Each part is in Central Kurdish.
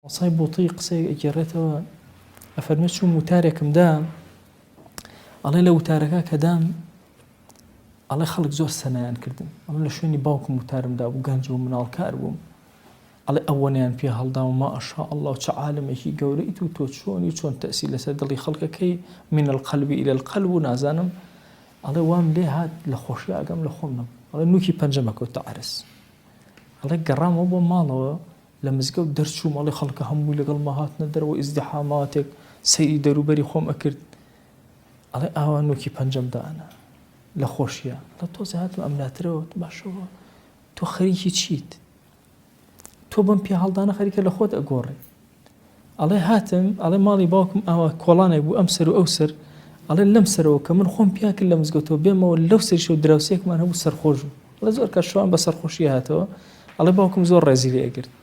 وصای بۆتەی قسەی ئەگێڕێتەوە ئەفەرمێت چووم وتارێکم دا ئەڵێ لە وتارەکە کە دام ئەڵێ خەڵک زۆر سەنایان کردم ئەڵێ لە شوێنی باوکم وتارمدا بوو گەنج بووم مناڵکار بووم ئەڵێ ئەوەنیان پێ هەڵدام و ماشاء الله و چ عالمێکی گەورەیت و تۆ چۆنی چۆن تەئسیر لەسەر دڵی خەڵکەکەی من القلب إلى القلب و نازانم ئەڵێ وام لێ هات لە خۆشی ئاگام لە خۆم نەبوو ئەڵێ نوکی پەنجەمە کەوتە عەرس ئەڵێ گەڕامەوە بۆ ماڵەوە لە مزگەوت دەرچووم ئەڵێ خەڵکە هەمووی لەگەڵما هاتنە دەرەوە ئیزدیحاماتێک سەیری دەوروبەری خۆم ئەکرد ئەڵێ ئاوا نوکی پەنجەم دائنا لە خۆشیە لە تۆزە هاتم ئەملاترەوە باشەوە تۆ خەریکی چیت تۆ بەم پێ هەڵدانە خەریکە لە خۆت ئەگۆڕێ ئەڵێ هاتم ئەڵێ ماڵی باوکم ئاوا کۆڵانێک بوو ئەم سەر و ئەو سەر ئەڵێ لەم سەرەوە کە من خۆم پیا کرد لە مزگەوتەوە بێمەوە لەو سەرشە و دراوسێکمان هەبوو سەرخۆش بوو ئەڵێ زۆر کات شوان بە سەرخۆشی هاتەوە ئەڵێ باوکم زۆر ڕێزی لێ ئەگرت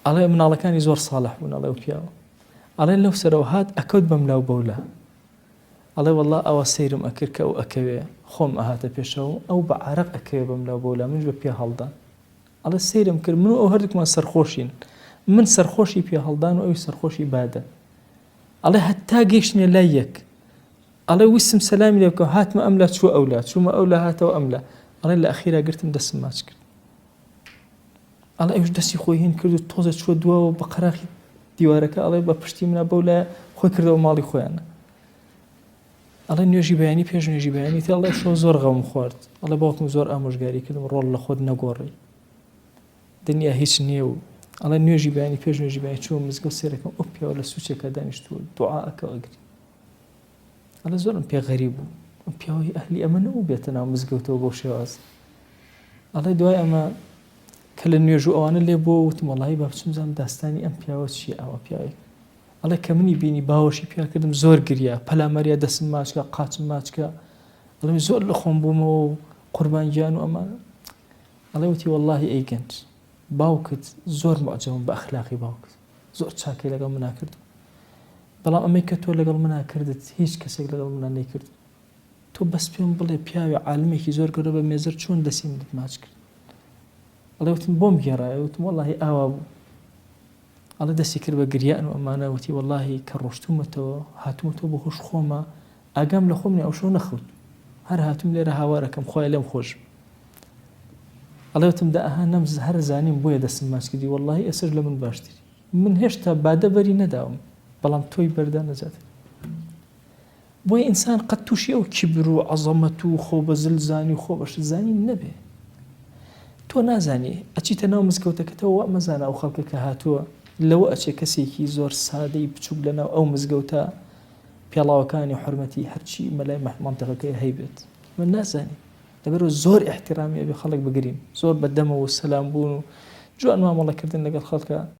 ئەڵێ مناڵەکانی زۆر ساڵح بوون ئەڵێ و پیاوە ئەڵێ لەو سەرەوە هات ئەکەوت بەم لاو بەولا ئەڵێ وەڵڵا ئەوە سەیرم ئەکرد کە ئەو ئەکەوێ خۆم ئەهاتە پێشەوە ئەو بە عەرەق ئەکەوێ بەم لاو بەولا منش بە پێ هەڵدان ئەڵێ سەیرم کرد من و ئەو هەردووکمان سەرخۆشین من سەرخۆشی پێ هەڵدان و ئەوی سەرخۆشی بادە ئەڵێ هەتا گەیشتنێ لای یەک ئەڵێ ویستم سەلامی لێ بکەم هاتمە ئەملا چووە ئەولا چوومە ئەولا هاتەوە ئەملا ئەڵێ لە ئەخیرا گرتم دەستم ماچ کرد ئەڵێ ئەوش دەستی خۆی هین کرد و تۆزە چووە دووەوە بە قەراخی دیوارەکە ئەڵێ بە پشتی منە بەولا خۆی کردەوە ماڵی خۆیانە ئەڵێ نوێژی بەیانی پێش نوێژی بەیانی تێ ئەڵێ شەو زۆر غەوم خوارد ئەڵێ باوکم زۆر ئامۆژگاری کردم ڕۆڵ لە خۆت نەگۆڕی دنیا هیچ نییە و ئەڵێ نوێژی بەیانی پێش نوێژی بەیانی چووە مزگەوت سێرەکەم ئەو پیاوە لە سوچێکە دانیشتووە دوعاەکە ئەگری ئەڵێ زۆرم پێ غەریب بوو ئەم پیاوەی ئەهلی ئەمە نەبوو بێتە ناو مزگەوتەوە بۆ شێواز ئەڵێ دوای ئەمە کە لە نوێژ و ئەوانە لێ بۆ وتم وەڵاهی با بچم زانم داستانی ئەم پیاوە چییە ئەوە پیاوەی ئەڵێ کە منی بینی باوەشی پیا کردم زۆر گریا پەلامەریە دەسم ماچکە قاچم ماچکە ئەڵێ زۆر لە خۆم بوومەوە و قوربانگیان و ئەمانە ئەڵێ وتی وەڵاهی ئەی گەنج باوکت زۆر معجەبم بە ئەخلاقی باوکت زۆر چاکەی لەگەڵ منا کرد بەڵام ئەمەی کە تۆ لەگەڵ منا کردت هیچ کەسێک لەگەڵ منا نەیکرد تۆ بەس پێم بڵێ پیاوی عالمێکی زۆر گەورە بە مێزر چۆن دەسی منت ماچ کرد ئەڵێ وتم بۆم گێڕایە وتم وەڵاهی ئاوا بوو ئەڵێ دەستی کرد بە گریان و ئەمانە وتی وەڵاهی کە ڕۆشتومەتەوە هاتوومەتەوە بە خۆش خۆمە ئاگام لە خۆم ئەو شەو نەخوت هەر هاتووم لێرە هاوارەکەم خۆی لێم خۆش ئەڵێ وتم دا ئەها نەم هەر زانیم بۆیە دەستم ماچ کردی وەڵاهی ئەسەر لە من باشتری من هێشتا بادە بەری نەداوم بەڵام تۆی بەردا نەجاتێت بۆیە ئینسان قەت تووشی ئەو کیبر و عەزەمەت و خۆ بەزل زانی و خۆ بەش زانی نەبێ تۆ نازانی ئەچیتە ناو مزگەوتەکەتەوە وا مەزانە ئەو خەڵکە کە هاتووە لەوە ئەچێ کەسێکی زۆر سادەی بچووک لەناو ئەو مزگەوتە پێڵاوەکانی حورمەتی هەرچی مەلای مەنتیقەکەی هەیبێت من نازانی لەبەرەوە زۆر احترامی ئەبێ خەڵک بگرین زۆر بەدەمەوە سەلام بوون و جوان مامەڵەکردن لەگەڵ خەڵکە